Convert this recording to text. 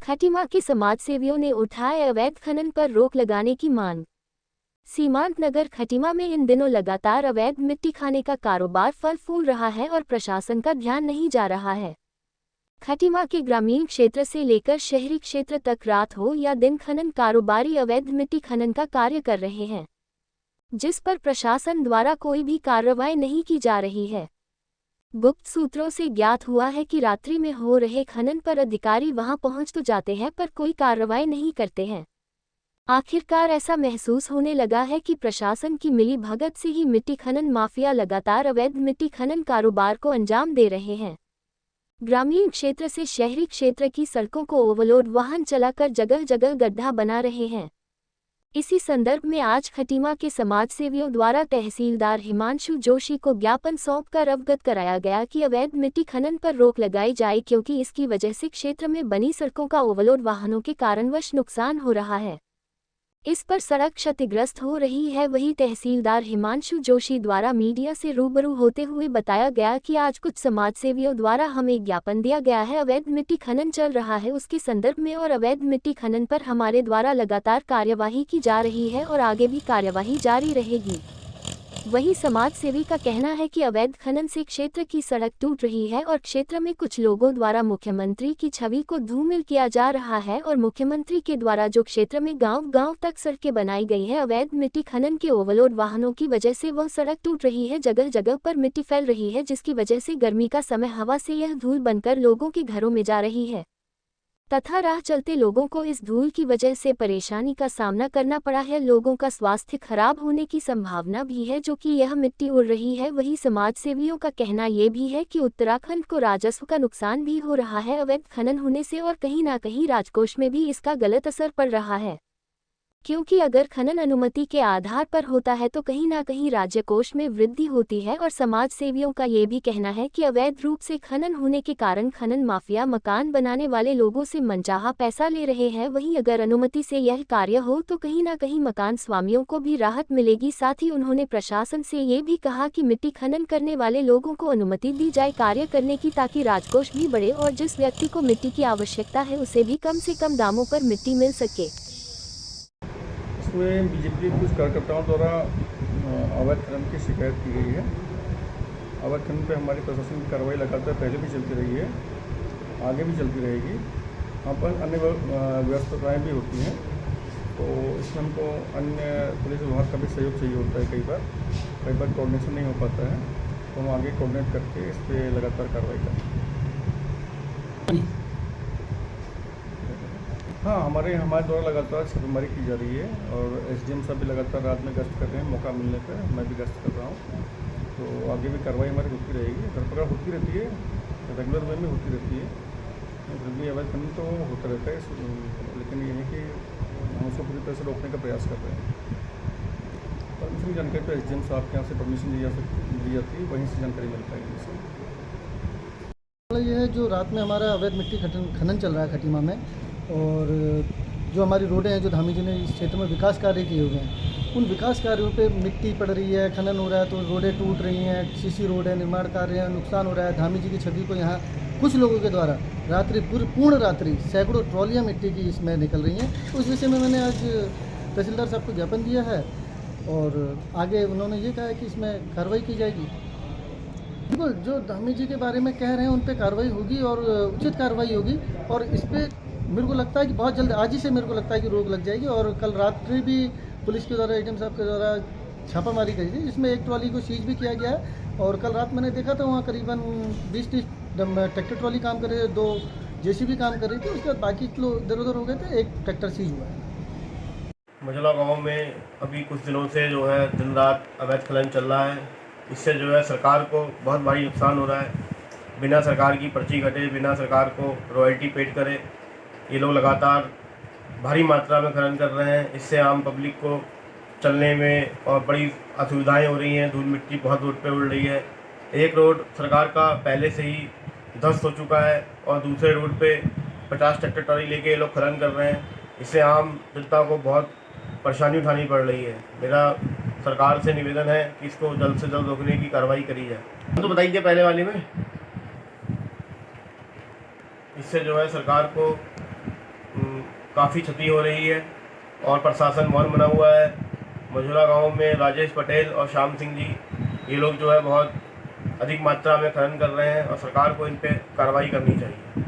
खटीमा के समाजसेवियों ने उठाए अवैध खनन पर रोक लगाने की मांग। सीमांत नगर खटीमा में इन दिनों लगातार अवैध मिट्टी खाने का कारोबार फल फूल रहा है और प्रशासन का ध्यान नहीं जा रहा है। खटीमा के ग्रामीण क्षेत्र से लेकर शहरी क्षेत्र तक रात हो या दिन खनन कारोबारी अवैध मिट्टी खनन का कार्य कर रहे हैं, जिस पर प्रशासन द्वारा कोई भी कार्रवाई नहीं की जा रही है। गुप्त सूत्रों से ज्ञात हुआ है कि रात्रि में हो रहे खनन पर अधिकारी वहां पहुंच तो जाते हैं पर कोई कार्रवाई नहीं करते हैं। आखिरकार ऐसा महसूस होने लगा है कि प्रशासन की मिली भगत से ही मिट्टी खनन माफिया लगातार अवैध मिट्टी खनन कारोबार को अंजाम दे रहे हैं। ग्रामीण क्षेत्र से शहरी क्षेत्र की सड़कों को ओवरलोड वाहन चलाकर जगह जगह गड्ढा बना रहे हैं। इसी संदर्भ में आज खटीमा के समाजसेवियों द्वारा तहसीलदार हिमांशु जोशी को ज्ञापन सौंपकर अवगत कराया गया कि अवैध मिट्टी खनन पर रोक लगाई जाए, क्योंकि इसकी वजह से क्षेत्र में बनी सड़कों का ओवरलोड वाहनों के कारणवश नुकसान हो रहा है। इस पर सड़क क्षतिग्रस्त हो रही है। वहीं तहसीलदार हिमांशु जोशी द्वारा मीडिया से रूबरू होते हुए बताया गया कि आज कुछ समाजसेवियों द्वारा हमें ज्ञापन दिया गया है, अवैध मिट्टी खनन चल रहा है उसके संदर्भ में, और अवैध मिट्टी खनन पर हमारे द्वारा लगातार कार्यवाही की जा रही है और आगे भी कार्यवाही जारी रहेगी। वहीं समाजसेवी का कहना है कि अवैध खनन से क्षेत्र की सड़क टूट रही है और क्षेत्र में कुछ लोगों द्वारा मुख्यमंत्री की छवि को धूमिल किया जा रहा है और मुख्यमंत्री के द्वारा जो क्षेत्र में गांव-गांव तक सड़कें बनाई गई है, अवैध मिट्टी खनन के ओवरलोड वाहनों की वजह से वह सड़क टूट रही है, जगह जगह पर मिट्टी फैल रही है, जिसकी वजह से गर्मी का समय हवा से यह धूल बनकर लोगों के घरों में जा रही है तथा राह चलते लोगों को इस धूल की वजह से परेशानी का सामना करना पड़ा है। लोगों का स्वास्थ्य खराब होने की संभावना भी है जो कि यह मिट्टी उड़ रही है। वही समाजसेवियों का कहना ये भी है कि उत्तराखंड को राजस्व का नुकसान भी हो रहा है अवैध खनन होने से, और कहीं ना कहीं राजकोष में भी इसका गलत असर पड़ रहा है, क्योंकि अगर खनन अनुमति के आधार पर होता है तो कहीं ना कहीं राज्य कोष में वृद्धि होती है। और समाजसेवियों का ये भी कहना है कि अवैध रूप से खनन होने के कारण खनन माफिया मकान बनाने वाले लोगों से मनचाहा पैसा ले रहे हैं। वहीं अगर अनुमति से यह कार्य हो तो कहीं ना कहीं मकान स्वामियों को भी राहत मिलेगी। साथ ही उन्होंने प्रशासन से ये भी कहा कि मिट्टी खनन करने वाले लोगों को अनुमति दी जाए कार्य करने की, ताकि राजकोष भी बढ़े और जिस व्यक्ति को मिट्टी की आवश्यकता है उसे भी कम से कम दामों पर मिट्टी मिल सके। इसमें बीजेपी के कुछ कार्यकर्ताओं द्वारा अवैध खनन की शिकायत की गई है। अवैध खनन पर हमारी प्रशासन की कार्रवाई लगातार पहले भी चलती रही है, आगे भी चलती रहेगी। वहाँ पर अन्य व्यवस्थाएँ भी होती हैं, तो इसमें हमको अन्य पुलिस विभाग का भी सहयोग चाहिए होता है। कई बार कोऑर्डिनेशन नहीं हो पाता है, तो हम आगे कोऑर्डिनेट करके इस पर लगातार कार्रवाई करें। हाँ, हमारे द्वारा लगातार छापेमारी की जा रही है और एसडीएम साहब भी लगातार रात में गश्त कर रहे हैं। मौका मिलने पर मैं भी गश्त कर रहा हूँ, तो आगे भी कार्रवाई हमारी होती रहेगी। बरकरार होती रहती है, रेगुलर वे में होती रहती है। फिर भी अवैध खनन तो होता रहता है, लेकिन ये है कि हम उसको पूरी तरह से रोकने का प्रयास कर रहे हैं। परमिशन की जानकारी तो एसडीएम साहब के यहाँ से परमिशन दी जाती है, वहीं से जानकारी मिल पाएगी। ये है जो रात में हमारा अवैध मिट्टी खनन चल रहा है खटीमा में, और जो हमारी रोडें हैं, जो धामी जी ने इस क्षेत्र में विकास कार्य किए हुए हैं, उन विकास कार्यों पे मिट्टी पड़ रही है, खनन हो रहा है, तो रोडें टूट रही हैं, सीसी रोड है, निर्माण कार्य है, नुकसान हो रहा है। धामी जी की छवि को यहाँ कुछ लोगों के द्वारा पूर्ण रात्रि सैकड़ों ट्रॉलियाँ मिट्टी की इसमें निकल रही हैं। उस विषय में मैंने आज तहसीलदार साहब को ज्ञापन दिया है और आगे उन्होंने ये कहा है कि इसमें कार्रवाई की जाएगी। बिल्कुल, जो धामी जी के बारे में कह रहे हैं उन पर कार्रवाई होगी और उचित कार्रवाई होगी, और इस पर मेरे को लगता है कि बहुत जल्द, आज ही से मेरे को लगता है कि रोक लग जाएगी। और कल रात्रि भी पुलिस के द्वारा, एडीएम साहब के द्वारा छापामारी करी थी, जिसमें एक ट्रॉली को सीज भी किया गया है। और कल रात मैंने देखा था वहाँ करीबन 20-30 ट्रैक्टर ट्रॉली काम कर रहे थे, 2 जेसीबी काम कर रही थी। उसके बाद बाकी लोग इधर उधर हो गए थे, एक ट्रैक्टर सीज हुआ है। मझला गाँव में अभी कुछ दिनों से जो है दिन रात अवैध खनन चल रहा है। इससे जो है सरकार को बहुत भारी नुकसान हो रहा है। बिना सरकार की पर्ची कटे, बिना सरकार को रॉयल्टी पेड करे, ये लोग लगातार भारी मात्रा में खनन कर रहे हैं। इससे आम पब्लिक को चलने में और बड़ी असुविधाएं हो रही हैं। धूल मिट्टी बहुत रोड पे उड़ रही है। एक रोड सरकार का पहले से ही ध्वस्त हो चुका है और दूसरे रोड पे 50 ट्रैक्टर ट्रॉली लेके ये लोग खनन कर रहे हैं। इससे आम जनता को बहुत परेशानी उठानी पड़ रही है। मेरा सरकार से निवेदन है कि इसको जल्द से जल्द रोकने की कार्रवाई करी जाए। तो बताइए पहले वाले में, इससे जो है सरकार को काफ़ी क्षति हो रही है और प्रशासन मौन बना हुआ है। मझौला गांव में राजेश पटेल और श्याम सिंह जी ये लोग जो है बहुत अधिक मात्रा में खनन कर रहे हैं और सरकार को इन पे कार्रवाई करनी चाहिए।